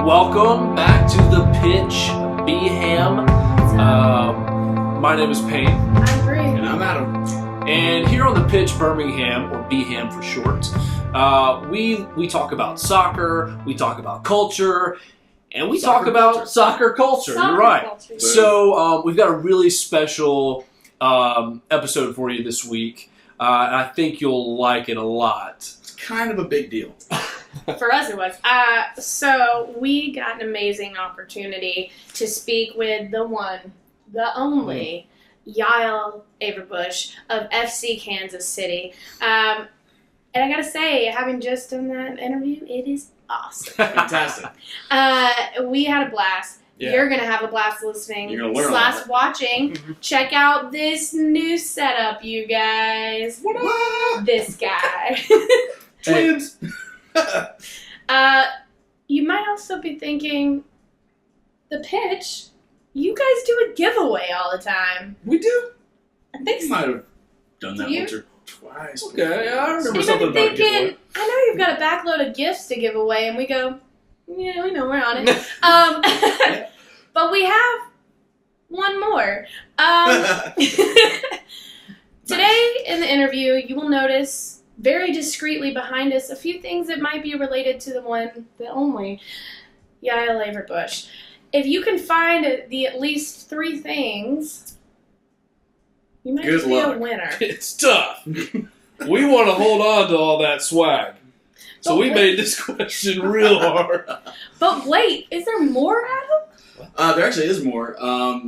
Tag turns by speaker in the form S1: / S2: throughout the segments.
S1: Welcome back to the pitch, B-Ham. My name is Payne.
S2: I'm Bree.
S3: And I'm Adam.
S1: And here on the pitch, Birmingham, or B-Ham for short, we talk about soccer, we talk about culture, and we talk about soccer culture. You're right.
S2: Culture.
S1: So we've got a really special episode for you this week, and I think you'll like it a lot.
S3: It's kind of a big deal.
S2: For us, it was. So we got an amazing opportunity to speak with the one, the only, Yael Averbuch of FC Kansas City. And I gotta say, having just done that interview, it is awesome.
S3: Fantastic.
S2: We had a blast.
S3: Yeah.
S2: You're gonna have a blast listening
S3: You're gonna learn
S2: / watching. Check out this new setup, you guys.
S3: What up?
S2: This guy.
S3: Twins.
S2: You might also be thinking, the pitch, you guys do a giveaway all the time.
S3: We do.
S2: I think
S3: We
S2: so.
S3: might have done that
S2: You?
S3: once or twice.
S1: Okay, yeah, I remember
S2: You
S1: something
S2: might be
S1: about a giveaway.
S2: thinking, I know you've got a backload of gifts to give away, and we go, yeah, we know, we're on it. But we have one more. Today in the interview, you will notice very discreetly behind us a few things that might be related to the one, the only, Yael Averbuch. If you can find the at least 3 things, you might
S3: Good
S2: just be a
S3: luck.
S2: winner.
S1: It's tough. We want to hold on to all that swag. So we made this question real hard.
S2: But wait, is there more, Adam?
S3: There actually is more.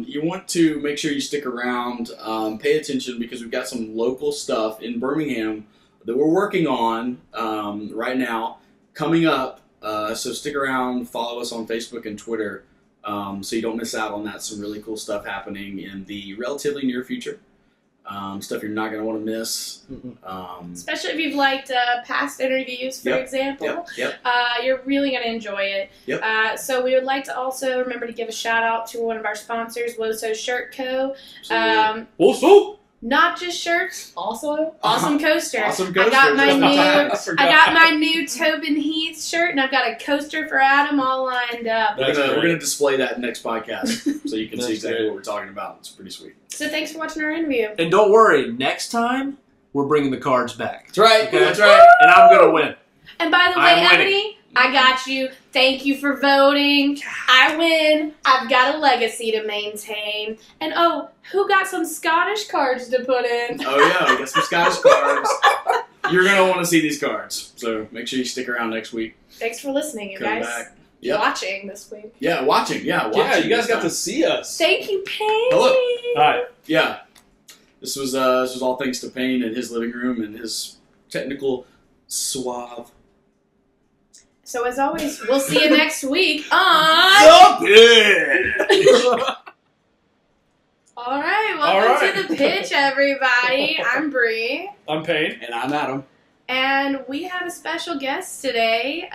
S3: You want to make sure you stick around, pay attention, because we've got some local stuff in Birmingham that we're working on right now, coming up. So stick around, follow us on Facebook and Twitter, so you don't miss out on that. Some really cool stuff happening in the relatively near future. Stuff you're not going to want to miss.
S2: Especially if you've liked past interviews, for example.
S3: Yep.
S2: You're really going to enjoy it.
S3: Yep.
S2: So we would like to also remember to give a shout out to one of our sponsors, Woso Shirt Co.
S3: Absolutely.
S1: Also,
S2: Not just shirts, also awesome coasters.
S3: Awesome
S2: I got my
S3: coasters.
S2: new, I got my new Tobin Heath shirt, and I've got a coaster for Adam all lined up.
S3: We're gonna display that next podcast, so you can see exactly
S1: great.
S3: what we're talking about. It's pretty sweet.
S2: So thanks for watching our interview.
S1: and don't worry, next time we're bringing the cards back.
S3: That's right.
S1: Okay.
S3: That's right.
S1: And I'm going to win.
S2: And by the way,
S1: I'm winning.
S2: Ebony, I got you. Thank you for voting. I win. I've got a legacy to maintain. And oh, who got some Scottish cards to put in?
S3: Oh yeah, we got some Scottish cards. You're gonna want to see these cards, so make sure you stick around next week.
S2: Thanks for listening, you
S3: Come
S2: guys.
S3: back. Yep.
S2: Watching this week.
S3: Yeah, watching.
S1: Yeah, you guys got to see us.
S2: Thank you, Payne.
S3: Hello.
S1: Hi.
S3: Yeah, this was all thanks to Payne in his living room and his technical suave.
S2: So as always, we'll see you next week on...
S1: The pitch.
S2: All right, welcome to the pitch, everybody. I'm Bree.
S1: I'm Payne.
S3: And I'm Adam.
S2: And we have a special guest today.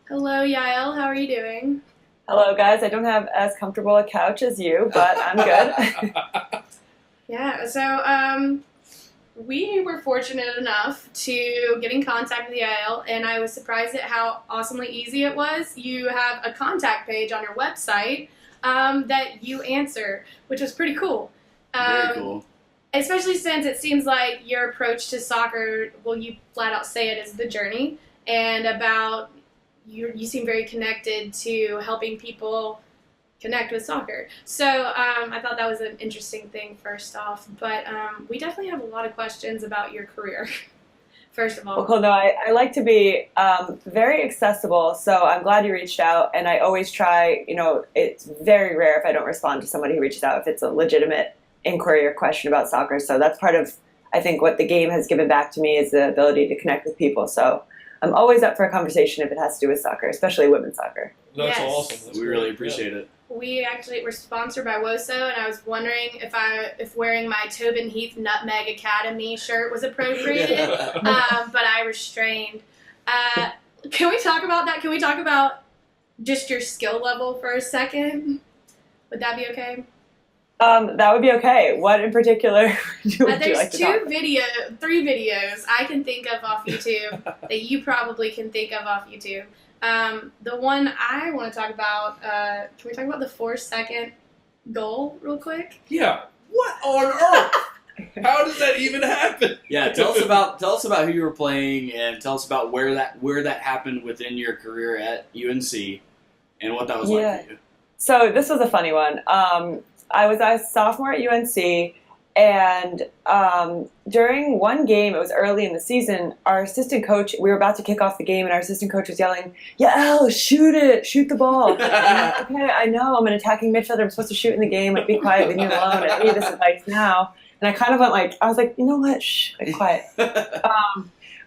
S2: Hello, Yael. How are you doing?
S4: Hello, guys. I don't have as comfortable a couch as you, but I'm good.
S2: Yeah, so we were fortunate enough to get in contact with Yael, and I was surprised at how awesomely easy it was. You have a contact page on your website that you answer, which was pretty cool.
S3: Very cool.
S2: Especially since it seems like your approach to soccer, well, you flat out say it is the journey, and about you seem very connected to helping people connect with soccer. So I thought that was an interesting thing first off, but we definitely have a lot of questions about your career, first of all.
S4: Well, cool. No, I like to be very accessible, so I'm glad you reached out, and I always try, it's very rare if I don't respond to somebody who reaches out if it's a legitimate inquiry or question about soccer, so that's part of, I think, what the game has given back to me is the ability to connect with people, so I'm always up for a conversation if it has to do with soccer, especially women's soccer.
S1: That's
S2: Yes.
S1: awesome. That's
S3: We
S1: great.
S3: really appreciate it.
S2: We actually were sponsored by Woso, and I was wondering if wearing my Tobin Heath Nutmeg Academy shirt was appropriate, but I restrained. Can we talk about that? Can we talk about just your skill level for a second? Would that be okay?
S4: That would be okay. What in particular would you
S2: There's
S4: like to talk about?
S2: 3 videos I can think of off YouTube that you probably can think of off YouTube. The one I want to talk about, can we talk about the 4-second goal real quick?
S1: Yeah.
S3: What on earth? How does that even happen?
S5: Yeah, tell us about who you were playing, and tell us about where that happened within your career at UNC, and what that was like for you.
S4: So this was a funny one. I was a sophomore at UNC, and during one game, it was early in the season, our assistant coach, we were about to kick off the game, and our assistant coach was yelling, Yael, shoot the ball. Like, okay, I know, I'm an attacking midfielder, I'm supposed to shoot in the game, like, be quiet, leave me alone, I need this advice now. And I kind of went like, I was like, you know what, shh, like, quiet.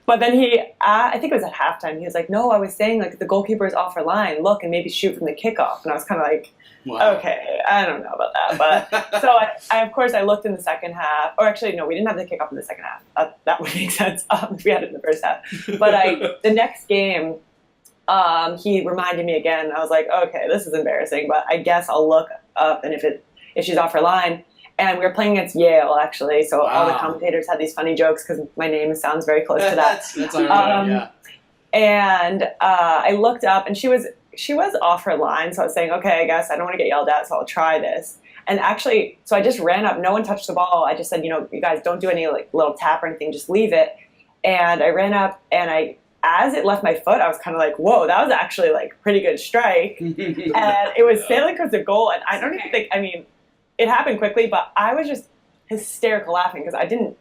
S4: But then I think it was at halftime, he was like, no, I was saying, like, the goalkeeper is off her line, look, and maybe shoot from the kickoff. And I was kind of like, wow. Okay, I don't know about that. But so I of course, I looked in the second half, or actually, no, we didn't have the kickoff in the second half. That would make sense if we had it in the first half. But the next game, he reminded me again. I was like, okay, this is embarrassing, but I guess I'll look up, and if she's off her line. And we were playing against Yale, actually, so all the commentators had these funny jokes because my name sounds very close to that.
S5: That's ironic, yeah.
S4: And I looked up, and she was off her line, so I was saying, okay, I guess I don't want to get yelled at, so I'll try this. And actually, so I just ran up. No one touched the ball. I just said, you guys don't do any like little tap or anything, just leave it. And I ran up, and as it left my foot, I was kind of like, whoa, that was actually like a pretty good strike. And it was sailing towards the goal, and I don't even think, it happened quickly, but I was just hysterical laughing because I didn't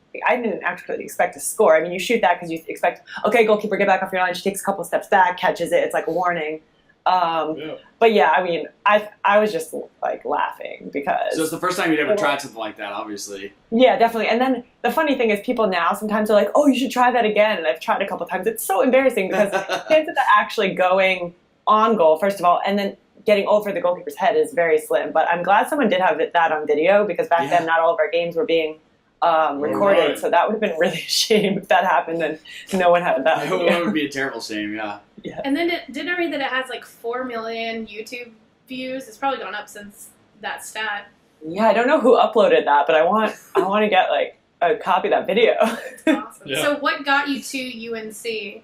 S4: actually expect to score. I mean, you shoot that because you expect, okay, goalkeeper, get back off your line. She takes a couple steps back, catches it. It's like a warning. But yeah, I mean, I was just like laughing because.
S5: So it's the first time you'd ever tried something like that, obviously.
S4: Yeah, definitely. And then the funny thing is, people now sometimes are like, "Oh, you should try that again." And I've tried a couple times. It's so embarrassing because chances of actually going on goal, first of all, and then getting over the goalkeeper's head is very slim. But I'm glad someone did have that on video because back then not all of our games were being recorded. Right. So that would have been really a shame if that happened and no one had that.
S5: That would be a terrible shame, yeah.
S2: And then didn't I read that it has like 4 million YouTube views? It's probably gone up since that stat.
S4: Yeah, I don't know who uploaded that, but I want to get like a copy of that video.
S2: That's awesome. Yeah. So what got you to UNC?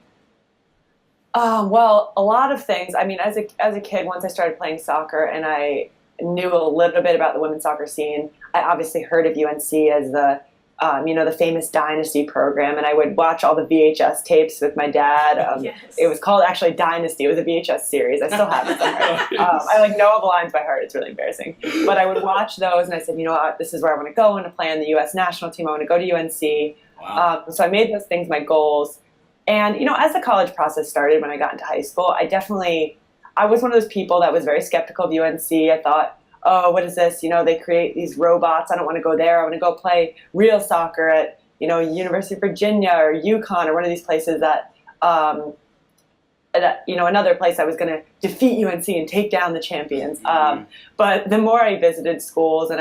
S4: Well, a lot of things. I mean, as a kid, once I started playing soccer and I knew a little bit about the women's soccer scene, I obviously heard of UNC as the famous Dynasty program, and I would watch all the VHS tapes with my dad.
S2: Yes.
S4: It was called actually Dynasty. It was a VHS series. I still have it somewhere. I like know all the lines by heart. It's really embarrassing. But I would watch those, and I said, this is where I want to go. I want to play on the U.S. national team. I want to go to UNC.
S5: Wow.
S4: So I made those things my goals. And, as the college process started when I got into high school, I was one of those people that was very skeptical of UNC. I thought, oh, what is this? They create these robots. I don't want to go there. I want to go play real soccer at, University of Virginia or UConn or one of these places that, another place I was going to defeat UNC and take down the champions. But the more I visited schools and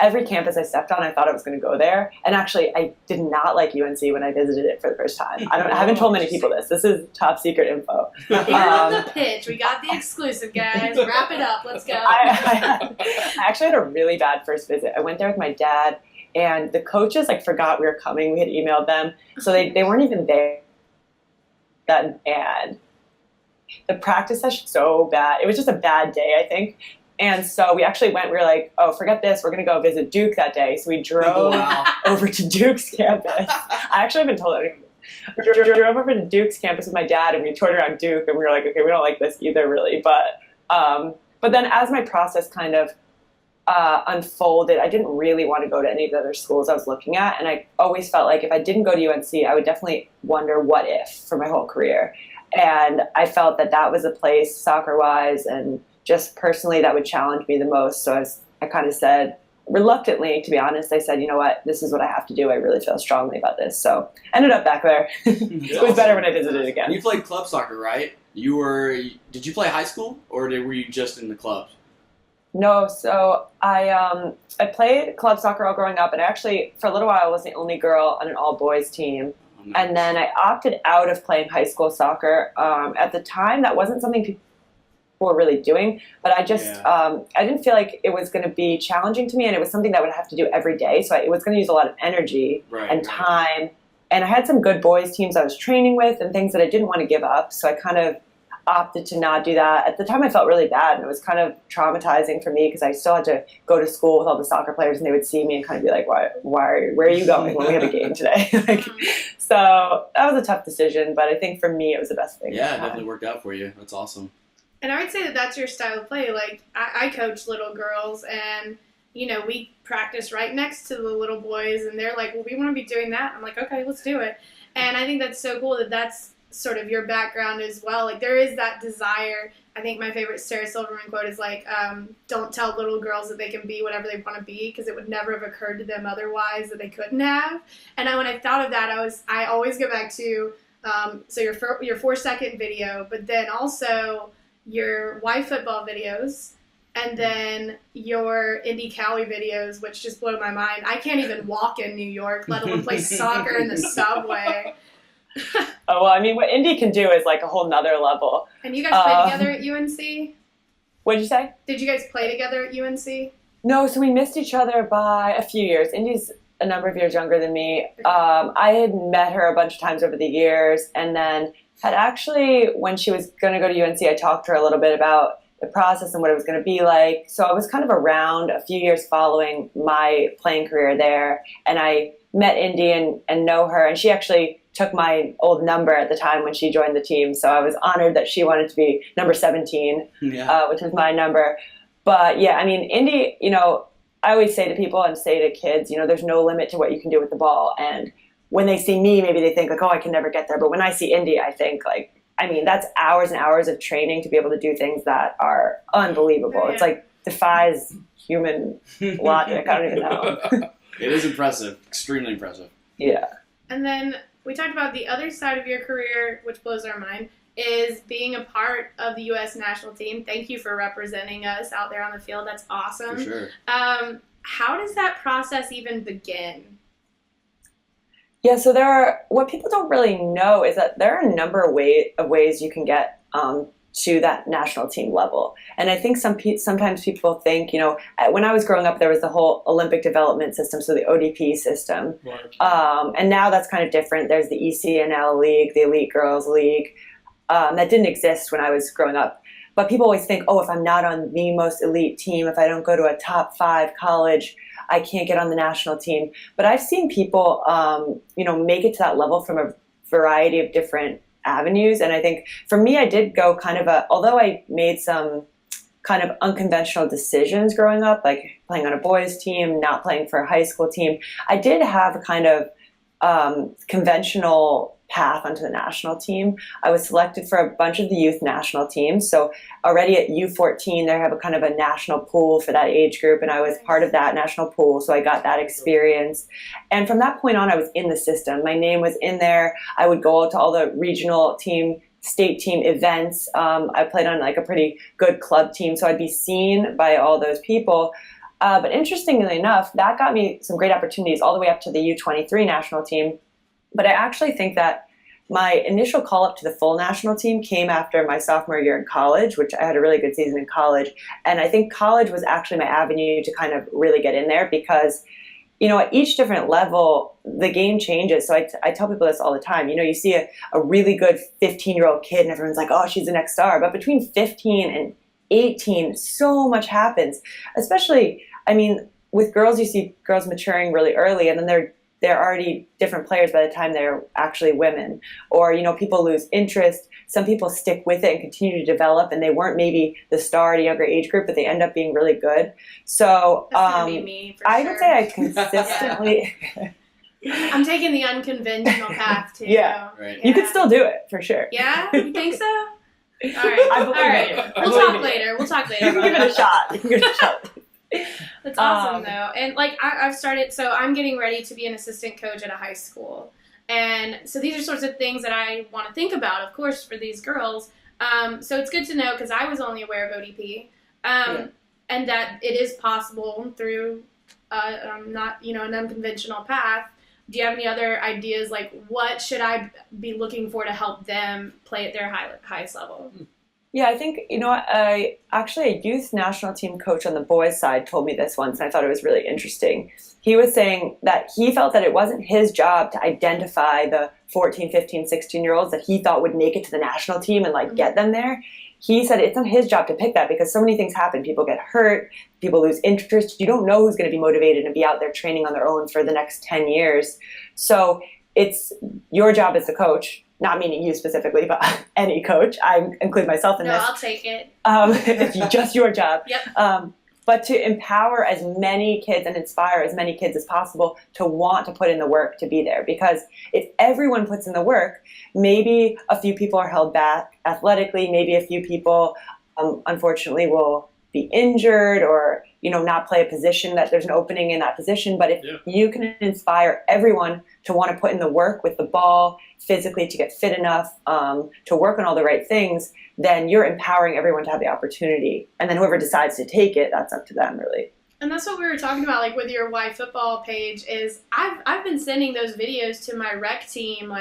S4: every campus I stepped on, I thought I was going to go there. And actually, I did not like UNC when I visited it for the first time. I haven't told many people this. This is top secret info.
S2: Here on the pitch. We got the exclusive, guys. Wrap it up. Let's go.
S4: I actually had a really bad first visit. I went there with my dad, and the coaches forgot we were coming. We had emailed them, so they weren't even there. And the practice session was so bad. It was just a bad day, I think. And so we actually went, we were like, oh, forget this, we're going to go visit Duke that day. So we drove over to Duke's campus. I actually haven't told anyone. We drove over to Duke's campus with my dad, and we toured around Duke, and we were like, okay, we don't like this either, really. But then as my process kind of unfolded, I didn't really want to go to any of the other schools I was looking at. And I always felt like if I didn't go to UNC, I would definitely wonder what if for my whole career. And I felt that was a place, soccer-wise and just personally, that would challenge me the most. So I kind of said, reluctantly, to be honest, I said, you know what, this is what I have to do. I really feel strongly about this. So I ended up back there. It was better when I visited again.
S5: You played club soccer, right? Did you play high school, or were you just in the clubs?
S4: No, so I played club soccer all growing up, and actually, for a little while, I was the only girl on an all-boys team. Oh, nice. And then I opted out of playing high school soccer. At the time, that wasn't something people were really doing, but I just I didn't feel like it was going to be challenging to me, and it was something that I would have to do every day, so it was going to use a lot of energy and time. And I had some good boys teams I was training with and things that I didn't want to give up, so I kind of opted to not do that. At the time, I felt really bad, and it was kind of traumatizing for me because I still had to go to school with all the soccer players, and they would see me and kind of be like, where are you going when we have a game today? So that was a tough decision, but I think for me, it was the best thing.
S5: Yeah, it definitely worked out for you. That's awesome.
S2: And I would say that that's your style of play. Like, I coach little girls, and, we practice right next to the little boys, and they're like, well, we want to be doing that. I'm like, okay, let's do it. And I think that's so cool that that's sort of your background as well. Like, there is that desire. I think my favorite Sarah Silverman quote is like, don't tell little girls that they can be whatever they want to be, because it would never have occurred to them otherwise that they couldn't have. And when I thought of that, I always go back to, so your 4-second video, but then also your Y football videos, and then your Indy Cali videos, which just blow my mind. I can't even walk in New York, let alone play soccer in the subway.
S4: Oh, well, I mean, what Indy can do is like a whole nother level.
S2: And you guys played together at UNC?
S4: What did you say?
S2: Did you guys play together at UNC?
S4: No, so we missed each other by a few years. Indy's a number of years younger than me. I had met her a bunch of times over the years, and then had actually, when she was going to go to UNC, I talked to her a little bit about the process and what it was going to be like. So I was kind of around a few years following my playing career there, and I met Indy and know her, and she actually took my old number at the time when she joined the team. So I was honored that she wanted to be number 17, which was my number. But yeah, I mean, Indy, I always say to people and say to kids, there's no limit to what you can do with the ball. And when they see me, maybe they think like, oh, I can never get there. But when I see Indy, I think like, that's hours and hours of training to be able to do things that are unbelievable.
S2: Yeah.
S4: It's like defies human logic. I don't even know.
S5: It is impressive. Extremely impressive.
S4: Yeah.
S2: And then we talked about the other side of your career, which blows our mind, is being a part of the U.S. national team. Thank you for representing us out there on the field. That's awesome.
S5: For sure.
S2: How does that process even begin?
S4: Yeah, so what people don't really know is that there are a number of ways you can get to that national team level. And I think sometimes people think, when I was growing up, there was the whole Olympic development system, so the ODP system. And now that's kind of different. There's the ECNL League, the Elite Girls League. That didn't exist when I was growing up. But people always think, oh, if I'm not on the most elite team, if I don't go to a top 5 college, I can't get on the national team. But I've seen people, make it to that level from a variety of different avenues. And I think for me, I did go although I made some kind of unconventional decisions growing up, like playing on a boys team, not playing for a high school team, I did have a kind of conventional path onto the national team. I was selected for a bunch of the youth national teams. So already at U14, they have a kind of a national pool for that age group, and I was part of that national pool. So I got that experience. And from that point on, I was in the system. My name was in there. I would go out to all the regional team, state team events. I played on like a pretty good club team. So I'd be seen by all those people. But interestingly enough, that got me some great opportunities all the way up to the U23 national team. But I actually think that my initial call up to the full national team came after my sophomore year in college, which I had a really good season in college. And I think college was actually my avenue to kind of really get in there because, at each different level, the game changes. So I tell people this all the time. You see a really good 15-year-old kid and everyone's like, oh, she's the next star. But between 15 and 18, so much happens, especially, with girls, you see girls maturing really early, and then they're already different players by the time they're actually women. Or, people lose interest. Some people stick with it and continue to develop, and they weren't maybe the star at a younger age group, but they end up being really good. So
S2: That's gonna be me, for
S4: I
S2: sure.
S4: would say I consistently...
S2: I'm taking the unconventional path, too.
S4: Yeah.
S5: Right.
S4: You could still do it, for sure.
S2: Yeah? You think so? All right.
S4: I believe
S2: All right.
S4: in you. I
S2: We'll
S4: believe
S2: talk
S4: in
S2: later. We'll talk later.
S4: You can give it a shot. You can give it a shot.
S2: That's awesome, though. And, I've started, so I'm getting ready to be an assistant coach at a high school. And so these are sorts of things that I want to think about, of course, for these girls. So it's good to know, because I was only aware of ODP, and that it is possible through not, an unconventional path. Do you have any other ideas, what should I be looking for to help them play at their highest level?
S4: Yeah, I think, actually a youth national team coach on the boys' side told me this once, and I thought it was really interesting. He was saying that he felt that it wasn't his job to identify the 14, 15, 16-year-olds that he thought would make it to the national team and get them there. He said it's not his job to pick that because so many things happen. People get hurt, people lose interest. You don't know who's going to be motivated and be out there training on their own for the next 10 years. So it's your job as a coach, not meaning you specifically, but any coach. I include myself in this.
S2: No, I'll take it.
S4: It's just your job.
S2: Yep.
S4: But to empower as many kids and inspire as many kids as possible to want to put in the work to be there. Because if everyone puts in the work, maybe a few people are held back athletically, maybe a few people, unfortunately, will be injured or, not play a position that there's an opening in that position. But if you can inspire everyone to want to put in the work with the ball physically to get fit enough to work on all the right things, then you're empowering everyone to have the opportunity. And then whoever decides to take it, that's up to them, really.
S2: And that's what we were talking about, with your Y Football page, is I've been sending those videos to my rec team,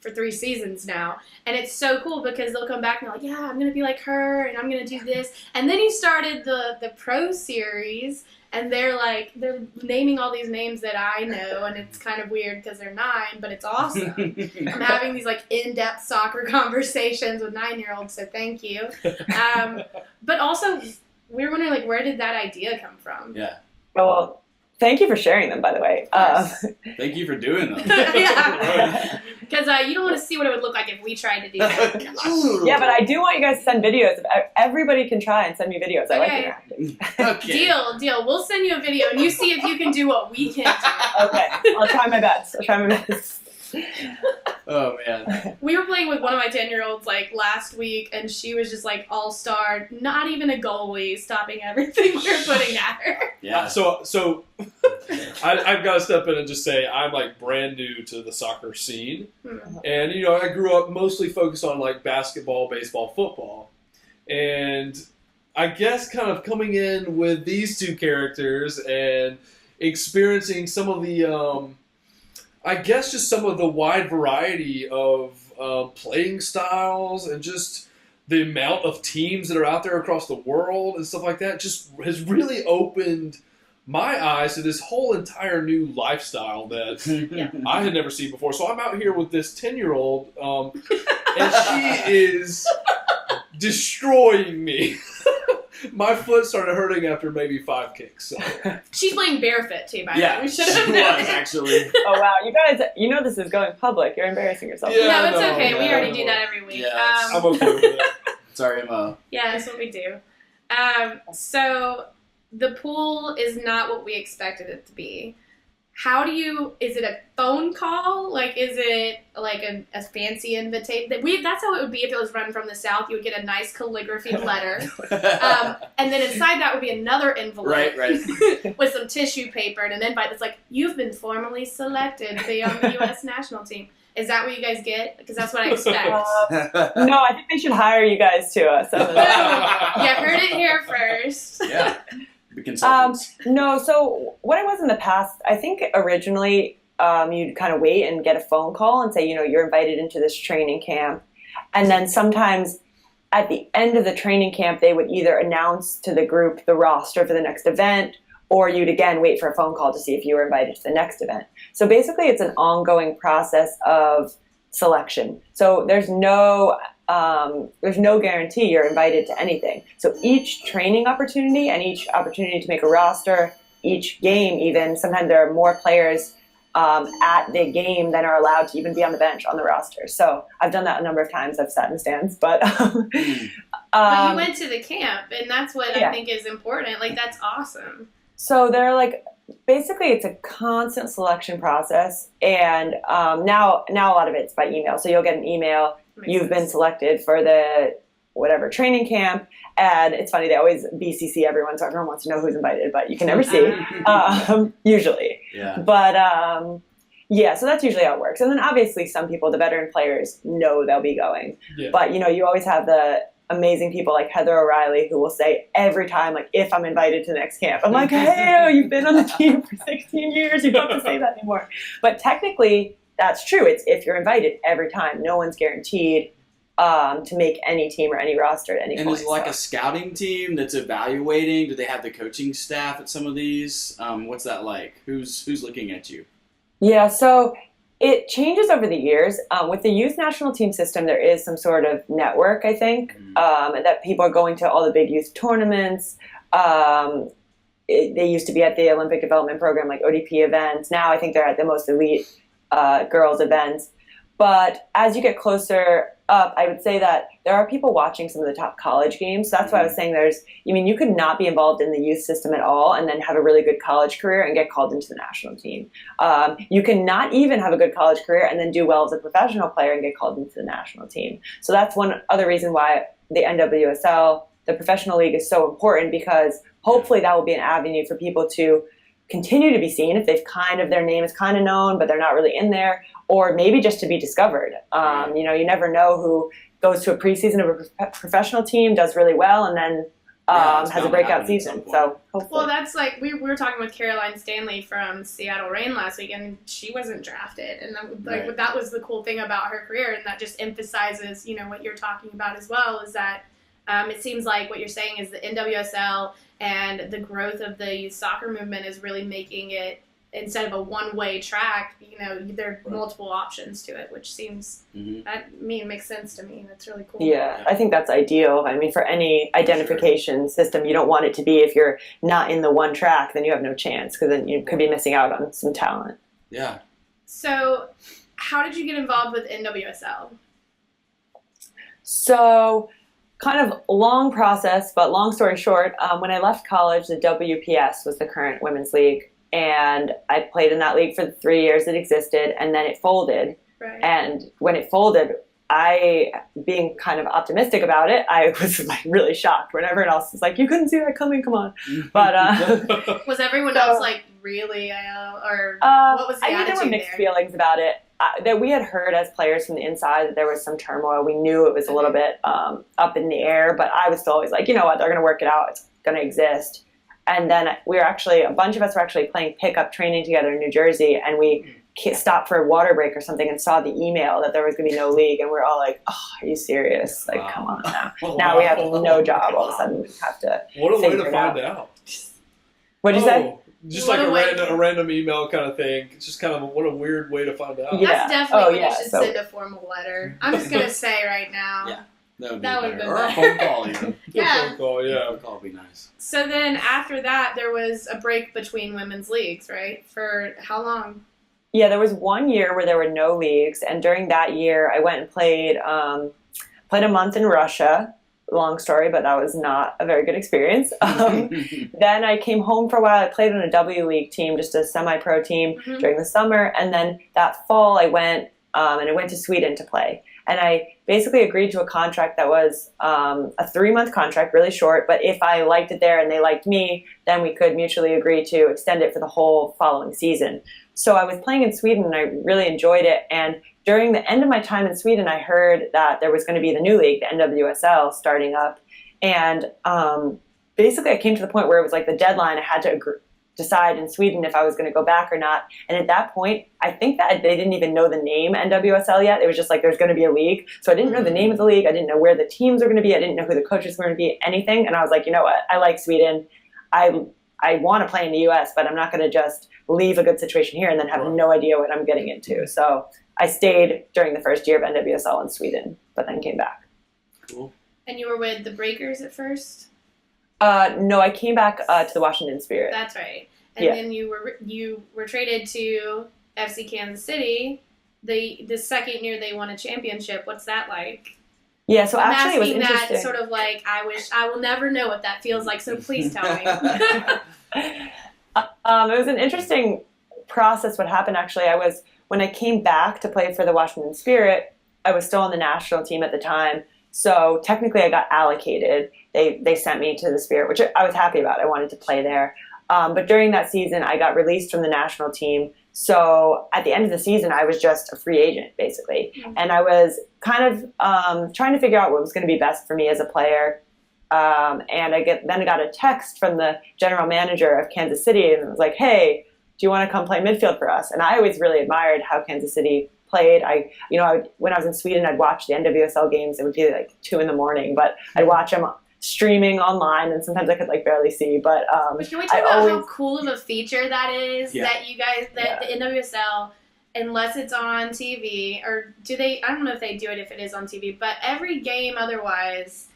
S2: for 3 seasons now. And it's so cool because they'll come back and they're like, yeah, I'm going to be like her and I'm going to do this. And then he started the pro series and they're naming all these names that I know, and it's kind of weird because they're 9, but it's awesome. I'm having these in-depth soccer conversations with 9-year-olds, so thank you. But also, we were wondering where did that idea come from?
S5: Yeah.
S4: Well, thank you for sharing them, by the way.
S2: Yes.
S5: Thank you for doing them.
S2: Yeah. Because you don't want to see what it would look like if we tried to do that.
S4: Yeah, but I do want you guys to send videos. Everybody can try and send me videos. I like
S2: Okay.
S4: interacting.
S5: Okay.
S2: Deal. We'll send you a video and you see if you can do what we can do.
S4: Okay, I'll try my best.
S5: Oh, man.
S2: We were playing with one of my 10-year-olds last week, and she was just all-star, not even a goalie, stopping everything we were putting at her.
S5: Yeah.
S1: So I've got to step in and just say I'm brand new to the soccer scene, and I grew up mostly focused on basketball, baseball, football, and I guess kind of coming in with these 2 characters and experiencing some of the I guess just some of the wide variety of playing styles and just the amount of teams that are out there across the world and stuff like that just has really opened my eyes to this whole entire new lifestyle that I had never seen before. So I'm out here with this 10-year-old, and she is destroying me. My foot started hurting after maybe 5 kicks. So.
S2: She's playing barefoot, too, by the way.
S5: Yeah,
S2: We
S5: she
S2: should have
S5: was, actually.
S4: Oh, wow. You guys, this is going public. You're embarrassing yourself.
S1: Yeah.
S2: No, it's
S1: no,
S2: okay. We
S1: no,
S2: already
S1: no.
S2: do that every week.
S5: Yeah,
S1: I'm okay with it.
S5: Sorry, Mo.
S2: Yeah, that's what we do. So the pool is not what we expected it to be. Is it a phone call? Is it a fancy invitation? That's how it would be if it was run from the South. You would get a nice calligraphy letter. And then inside that would be another envelope.
S5: Right.
S2: with some tissue paper and an invite that's you've been formally selected to be on the U.S. national team. Is that what you guys get? Because that's what I expect.
S4: No, I think they should hire you guys to
S2: You heard it here first.
S5: Yeah. Be consultants.
S4: No, so what it was in the past, I think originally you'd kind of wait and get a phone call and say, you're invited into this training camp. And then sometimes at the end of the training camp, they would either announce to the group the roster for the next event, or you'd again wait for a phone call to see if you were invited to the next event. So basically it's an ongoing process of selection. So there's no guarantee you're invited to anything. So each training opportunity and each opportunity to make a roster, each game even, sometimes there are more players at the game than are allowed to even be on the bench on the roster. So I've done that a number of times. I've sat in the stands, but
S2: but you went to the camp, and that's what I think is important. That's awesome.
S4: So they're basically it's a constant selection process, and now a lot of it's by email. So you'll get an email. You've been selected for the whatever training camp, and it's funny, they always BCC everyone, so everyone wants to know who's invited, but you can never see, usually.
S5: Yeah.
S4: But so that's usually how it works. And then obviously some people, the veteran players, know they'll be going. Yeah. But you always have the amazing people like Heather O'Reilly who will say every time, if I'm invited to the next camp, I'm like, hey, you've been on the team for 16 years, you don't have to say that anymore. But technically, that's true. It's if you're invited every time. No one's guaranteed to make any team or any roster at any
S5: And
S4: point.
S5: is it like a scouting team that's evaluating? Do they have the coaching staff at some of these? What's that like? Who's looking at you?
S4: Yeah, so it changes over the years. With the youth national team system, there is some sort of network, I think, that people are going to all the big youth tournaments. They used to be at the Olympic Development Program, like ODP events. Now I think they're at the most elite girls events. But as you get closer up, I would say that there are people watching some of the top college games. So that's why I was saying you could not be involved in the youth system at all and then have a really good college career and get called into the national team. You can not even have a good college career and then do well as a professional player and get called into the national team. So that's one other reason why the NWSL, the professional league, is so important, because hopefully that will be an avenue for people to continue to be seen if their name is kind of known, but they're not really in there, or maybe just to be discovered. You never know who goes to a preseason of a professional team, does really well, and then has a breakout season. So hopefully.
S2: Well, that's like we were talking with Caroline Stanley from Seattle Reign last week, and she wasn't drafted, and that was the cool thing about her career, and that just emphasizes what you're talking about as well, is that it seems like what you're saying is the NWSL and the growth of the youth soccer movement is really making it, instead of a one-way track, there are multiple options to it, which seems, makes sense to me. That's really cool.
S4: Yeah, I think that's ideal. I mean, for any identification system, you don't want it to be, if you're not in the one track, then you have no chance, because then you could be missing out on some talent.
S5: Yeah.
S2: So how did you get involved with NWSL?
S4: So kind of long process, but long story short, when I left college, the WPS was the current women's league, and I played in that league for the 3 years it existed, and then it folded.
S2: Right.
S4: And when it folded, I, being kind of optimistic about it, I was like really shocked when everyone else was like, "You couldn't see that coming, come on." But
S2: was everyone else like, really, or what was the attitude
S4: there were mixed feelings about it. That we had heard as players from the inside that there was some turmoil. We knew it was a little bit up in the air, but I was still always like, you know what, they're going to work it out. It's going to exist. And then a bunch of us were actually playing pickup training together in New Jersey, and we stopped for a water break or something and saw the email that there was going to be no league, and we were all like, "Oh, are you serious? Like, come on now." Now we have no job. All of a sudden, we have to.
S1: What a way to find out.
S4: What'd you say?
S1: Just like a random email kind of thing. It's just kind of what a weird way to find out.
S4: Yeah.
S2: That's definitely when you should send a formal letter. I'm just going to say right now.
S5: Yeah.
S2: That would have been
S5: or a phone call even.
S2: Yeah.
S1: A phone call, yeah.
S5: A phone call would be nice.
S2: So then after that, there was a break between women's leagues, right? For how long?
S4: Yeah, there was 1 year where there were no leagues, and during that year, I went and played a month in Russia. Long story, but that was not a very good experience. Then I came home for a while. I played on a W League team, just a semi-pro team during the summer. And then that fall I went and I went to Sweden to play. And I basically agreed to a contract that was a 3-month contract, really short. But if I liked it there and they liked me, then we could mutually agree to extend it for the whole following season. So I was playing in Sweden and I really enjoyed it. And during the end of my time in Sweden, I heard that there was going to be the new league, the NWSL, starting up. And basically I came to the point where it was like the deadline. I had to decide in Sweden if I was going to go back or not. And at that point, I think that they didn't even know the name NWSL yet. It was just like, there's going to be a league. So I didn't know the name of the league. I didn't know where the teams were going to be. I didn't know who the coaches were going to be, anything. And I was like, you know what? I like Sweden. I want to play in the U.S., but I'm not going to just leave a good situation here and then have no idea what I'm getting into. So I stayed during the first year of NWSL in Sweden, but then came back.
S5: Cool.
S2: And you were with the Breakers at first?
S4: No, I came back to the Washington Spirit.
S2: That's right. And then you were traded to FC Kansas City. The second year they won a championship. What's that like?
S4: Yeah, so actually it was interesting.
S2: That sort of like, I will never know what that feels like, so please tell me.
S4: It was an interesting process. What happened actually, when I came back to play for the Washington Spirit, I was still on the national team at the time. So technically I got allocated. They sent me to the Spirit, which I was happy about. I wanted to play there. But during that season, I got released from the national team. So at the end of the season, I was just a free agent, basically. Mm-hmm. And I was kind of trying to figure out what was going to be best for me as a player. And I got a text from the general manager of Kansas City, and it was like, "Hey, do you want to come play midfield for us?" And I always really admired how Kansas City played. When I was in Sweden, I'd watch the NWSL games. It would be like 2 a.m, but I'd watch them streaming online, and sometimes I could like barely see. But
S2: can we talk about how cool of a feature that is?
S5: Yeah.
S2: That you guys, that the NWSL, unless it's on TV, or do they? I don't know if they do it if it is on TV, but every game otherwise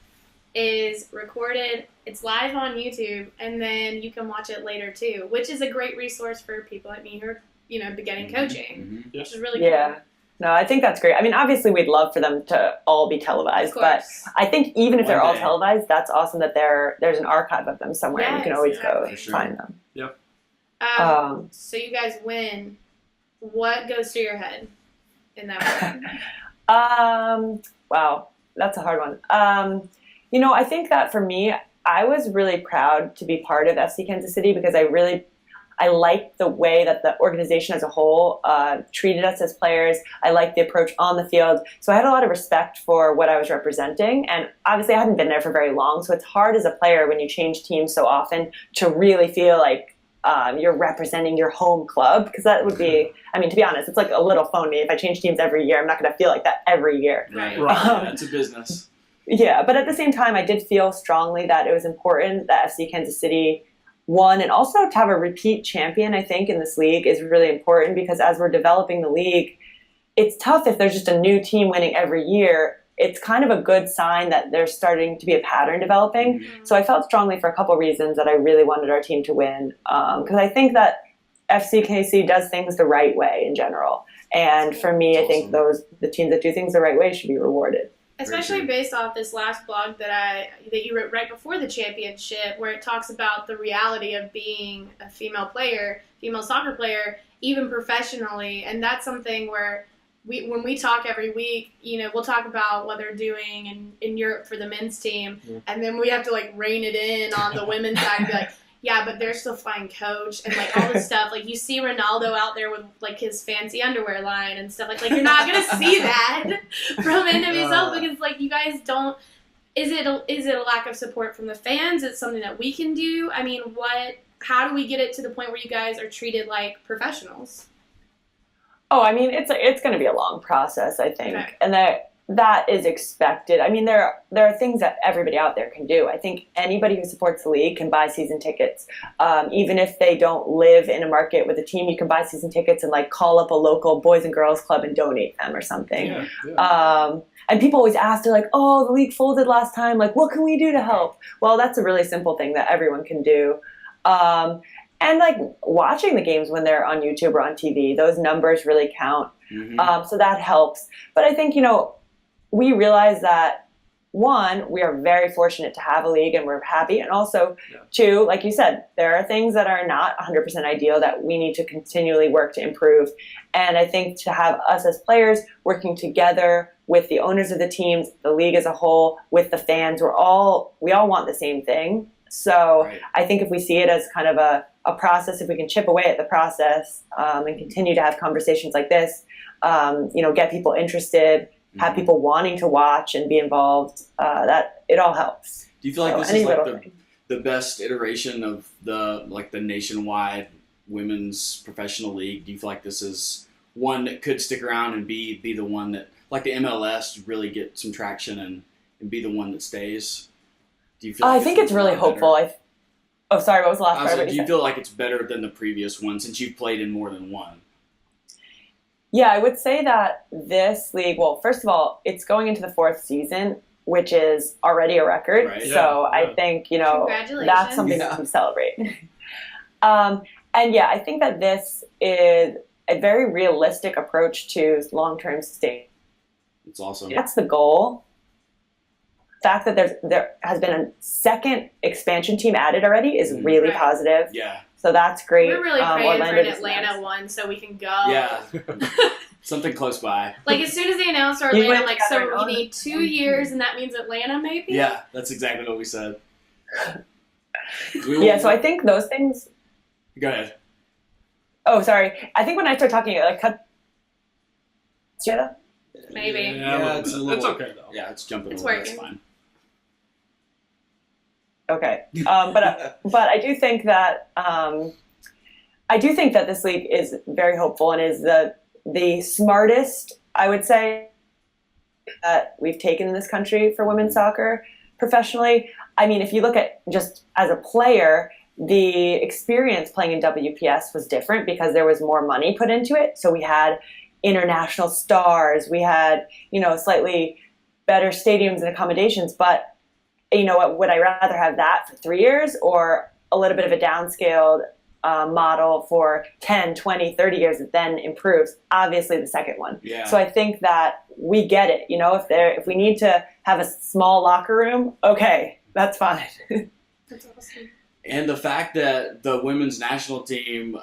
S2: is recorded. It's live on YouTube, and then you can watch it later too, which is a great resource for people like me who are, beginning coaching, which is really cool.
S4: No, I think that's great. I mean, obviously, we'd love for them to all be televised, but I think even if they're all televised, that's awesome that there's an archive of them somewhere, and you can always go find them.
S1: Yep.
S2: So you guys win. What goes through your head in that moment?
S4: Wow, that's a hard one. I think that for me, I was really proud to be part of FC Kansas City because I liked the way that the organization as a whole treated us as players. I liked the approach on the field. So I had a lot of respect for what I was representing. And obviously I hadn't been there for very long. So it's hard as a player when you change teams so often to really feel like you're representing your home club. Because that would be, to be honest, it's like a little phony. If I change teams every year, I'm not going to feel like that every year.
S5: Right. Yeah, it's a business.
S4: Yeah, but at the same time, I did feel strongly that it was important that FC Kansas City won, and also to have a repeat champion, I think, in this league is really important because as we're developing the league, it's tough if there's just a new team winning every year. It's kind of a good sign that there's starting to be a pattern developing. Mm-hmm. So I felt strongly for a couple reasons that I really wanted our team to win because I think that FCKC does things the right way in general. And for me, I think the teams that do things the right way should be rewarded.
S2: Especially based off this last blog that you wrote right before the championship, where it talks about the reality of being a female soccer player, even professionally, and that's something where when we talk every week, we'll talk about what they're doing in Europe for the men's team, and then we have to like rein it in on the women's side and be like, yeah, but they're still flying coach and like all this stuff. Like you see Ronaldo out there with like his fancy underwear line and stuff. Like you're not gonna see that from NWSL because like you guys don't. Is it a lack of support from the fans? Is it something that we can do? I mean, how do we get it to the point where you guys are treated like professionals?
S4: Oh, it's going to be a long process, I think, and that is expected. There are things that everybody out there can do. I think anybody who supports the league can buy season tickets. Even if they don't live in a market with a team, you can buy season tickets and like call up a local boys and girls club and donate them or something. Yeah. And people always ask, they're like, oh, the league folded last time. Like, what can we do to help? Well, that's a really simple thing that everyone can do. And like watching the games when they're on YouTube or on TV, those numbers really count. Mm-hmm. So that helps. But I think, we realize that, one, we are very fortunate to have a league and we're happy. And also, two, like you said, there are things that are not 100% ideal that we need to continually work to improve. And I think to have us as players working together with the owners of the teams, the league as a whole, with the fans, we all want the same thing. So I think if we see it as kind of a process, if we can chip away at the process and continue to have conversations like this, get people interested, have people wanting to watch and be involved, that it all helps.
S5: Do you feel like this is like the best iteration of the nationwide women's professional league? Do you feel like this is one that could stick around and be the one that, like the MLS, really get some traction and be the one that stays? Do you feel like
S4: I think it's really hopeful. Sorry, what was the last part?
S5: Do you feel like it's better than the previous one since you've played in more than one?
S4: Yeah, I would say that this league, well, first of all, it's going into the 4th season, which is already a record. Right. So I think, that's something to celebrate. And I think that this is a very realistic approach to long-term sustain.
S5: It's awesome.
S4: That's the goal. The fact that there has been a second expansion team added already is really positive.
S5: Yeah.
S4: So that's great.
S2: We're really praying for an Atlanta one so we can go.
S5: Yeah. Something close by.
S2: Like as soon as they announced Atlanta, I'm like, so we need 2 years and that means Atlanta maybe?
S5: Yeah, that's exactly what we said.
S4: So I think those things...
S5: Go ahead.
S4: Oh, sorry. I think when I start talking, cut...
S2: Maybe.
S5: Yeah,
S1: it's okay though.
S5: Yeah, it's jumping
S2: it's
S5: over.
S2: Working.
S5: That's fine.
S4: Okay, but I do think that this league is very hopeful and is the the smartest, I would say, that we've taken in this country for women's soccer professionally. I mean, if you look at just as a player, the experience playing in WPS was different because there was more money put into it. So we had international stars, we had, slightly better stadiums and accommodations. But, would I rather have that for 3 years or a little bit of a downscaled model for 10, 20, 30 years that then improves? Obviously the second one.
S5: Yeah.
S4: So I think that we get it. If we need to have a small locker room, okay, that's fine.
S2: That's awesome.
S5: And the fact that the women's national team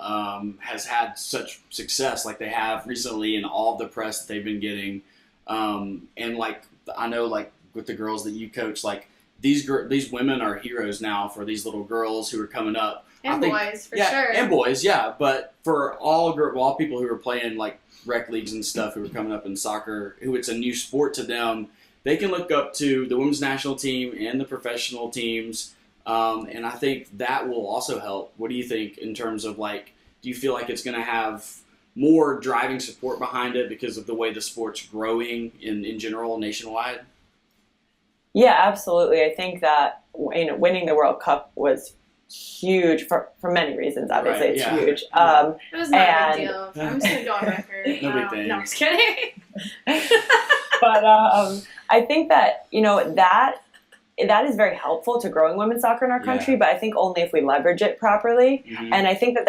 S5: has had such success, like they have recently, in all the press that they've been getting, and like I know, like with the girls that you coach, like these women are heroes now for these little girls who are coming up.
S2: And boys, for sure.
S5: And boys, yeah. But for all people who are playing like rec leagues and stuff, who are coming up in soccer, who it's a new sport to them, they can look up to the women's national team and the professional teams. And I think that will also help. What do you think in terms of like, do you feel like it's going to have more driving support behind it because of the way the sport's growing in general nationwide?
S4: Yeah, absolutely. I think that winning the World Cup was huge for many reasons. Obviously,
S5: Right,
S4: it's
S5: yeah.
S4: huge.
S2: It was not a big deal. I'm just going to go on record.
S5: No big thing.
S2: No, I'm just kidding.
S4: But I think that that is very helpful to growing women's soccer in our country,
S5: Yeah.
S4: but I think only if we leverage it properly.
S5: Mhm.
S4: And I think that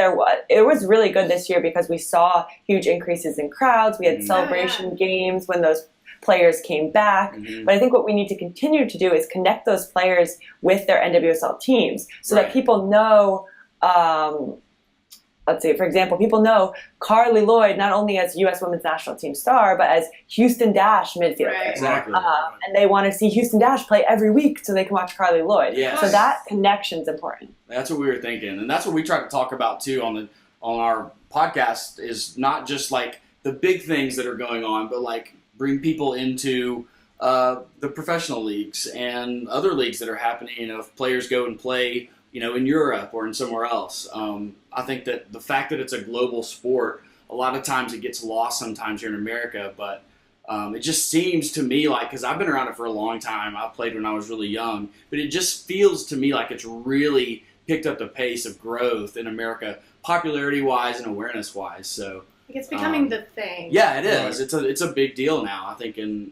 S4: it was really good this year because we saw huge increases in crowds. We had
S5: Mhm.
S4: celebration games when those players came back.
S5: Mhm.
S4: But I think what we need to continue to do is connect those players with their NWSL teams so
S5: Right.
S4: that people know, let's see, for example, people know Carly Lloyd not only as U.S. women's national team star, but as Houston Dash midfielder.
S2: Right.
S5: Exactly.
S4: And they want to see Houston Dash play every week so they can watch Carly Lloyd.
S5: Yes.
S4: So that connection's important.
S5: That's what we were thinking, and that's what we try to talk about too on our podcast. Is not just like the big things that are going on, but like bring people into the professional leagues and other leagues that are happening. If players go and play, in Europe or in somewhere else. I think that the fact that it's a global sport, a lot of times it gets lost sometimes here in America, but it just seems to me like, because I've been around it for a long time, I played when I was really young, but it just feels to me like it's really picked up the pace of growth in America, popularity-wise and awareness-wise. So
S2: Like it's becoming the thing.
S5: yeah, it is. It's a big deal now, I think, and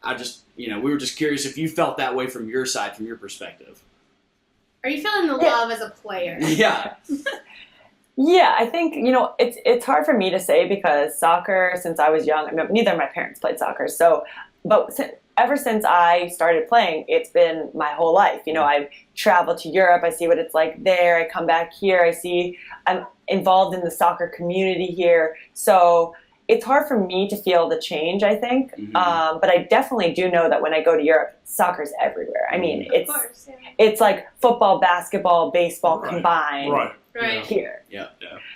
S5: I just, we were just curious if you felt that way from your side, from your perspective.
S2: Are you feeling the love as a player?
S5: Yeah.
S4: Yeah, I think, it's hard for me to say because soccer, since I was young, neither of my parents played soccer. So, ever since I started playing, it's been my whole life. I've traveled to Europe. I see what it's like there. I come back here. I'm involved in the soccer community here. So it's hard for me to feel the change, I think.
S5: Mhm.
S4: But I definitely do know that when I go to Europe, soccer's everywhere. I mean,
S2: Of course, yeah.
S4: it's like football, basketball, baseball
S1: Right.
S4: combined
S2: Right.
S4: here.
S5: Yeah.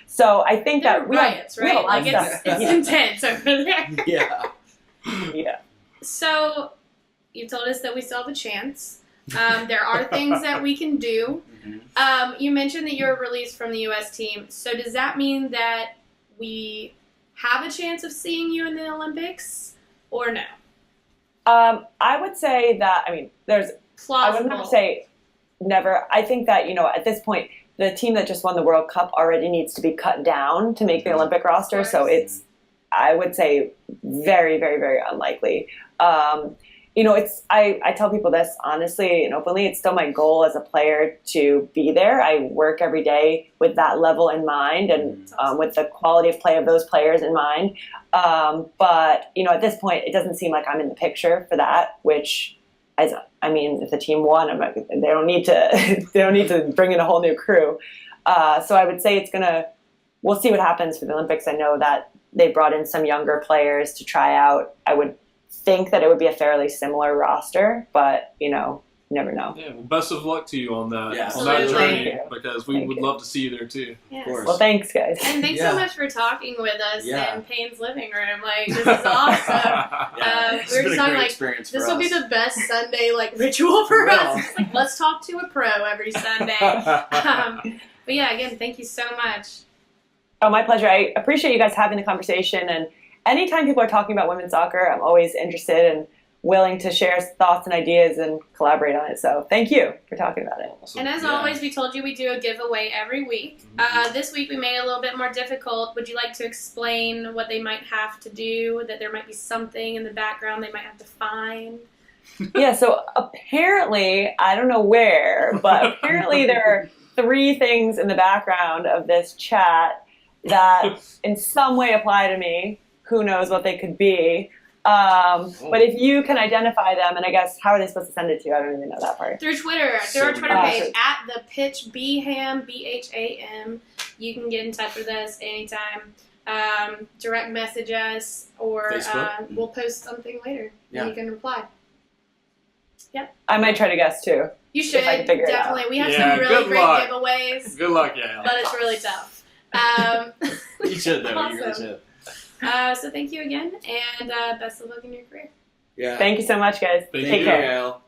S4: So I think
S2: There are
S4: that we have
S2: riots, right?
S4: a lot
S2: Like
S4: of stuff.
S2: it's intense over there.
S5: Yeah.
S4: Yeah.
S2: So you told us that we still have a chance. There are things that we can do.
S5: Mhm.
S2: You mentioned that you're released from the U.S. team. So does that mean that we have a chance of seeing you in the Olympics, or no?
S4: I would say that, there's, I
S2: Plausible.
S4: would never say never. I think that, at this point, the team that just won the World Cup already needs to be cut down to make the Olympic roster. So
S2: course.
S4: it's, I would say, very, very, very unlikely. I tell people this honestly and openly, it's still my goal as a player to be there. I work every day with that level in mind and with the quality of play of those players in mind. But at this point, it doesn't seem like I'm in the picture for that, which if the team won, they don't need to bring in a whole new crew. So I would say we'll see what happens for the Olympics. I know that they brought in some younger players to try out. I would think that it would be a fairly similar roster, but you never know.
S1: Yeah, well, best of luck to you on that
S5: Yes.
S1: on that
S2: Absolutely.
S1: journey,
S4: Thank you.
S1: because we
S4: Thank
S1: would
S4: you.
S1: love to see you there too.
S2: Yes.
S5: Of course.
S4: Well, thanks, guys.
S2: And thanks
S5: Yeah.
S2: so much for talking with us
S5: Yeah.
S2: in Payne's living room. Like, this is awesome.
S5: Yeah.
S2: We
S5: It's
S2: were
S5: been a
S2: just talking,
S5: great
S2: like,
S5: experience for
S2: This
S5: us.
S2: will be the best Sunday ritual for
S5: For
S2: us.
S5: real.
S2: It's like, let's talk to a pro every Sunday. But yeah, again, thank you so much.
S4: Oh, my pleasure. I appreciate you guys having the conversation. And anytime people are talking about women's soccer, I'm always interested and willing to share thoughts and ideas and collaborate on it. So thank you for talking about it.
S1: Awesome.
S2: And as always, we told you we do a giveaway every week. This week we made it a little bit more difficult. Would you like to explain what they might have to do, that there might be something in the background they might have to find?
S4: Yeah, so apparently, I don't know where, but apparently there are 3 things in the background of this chat that in some way apply to me. Who knows what they could be. But if you can identify them, and I guess, how are they supposed to send it to you? I don't even know that part.
S2: Through Twitter, through our Twitter
S4: Awesome.
S2: page, at the pitch BHAM, BHAM. You can get in touch with us anytime. Direct message us, or
S5: Facebook.
S2: we'll post something later
S5: Yeah.
S2: and you can reply.
S4: I might try to guess too.
S2: You should,
S4: I can figure it
S2: definitely. We have
S1: Yeah,
S2: some really
S1: good
S2: great
S1: luck.
S2: giveaways,
S1: Good luck, Yael.
S2: but it's really tough.
S5: You should though. You really
S2: Awesome.
S5: should.
S2: So thank you again, and best of luck in your career.
S3: Yeah.
S4: Thank you so much, guys.
S1: Thank
S4: Take
S1: you.
S4: care.
S3: Yael.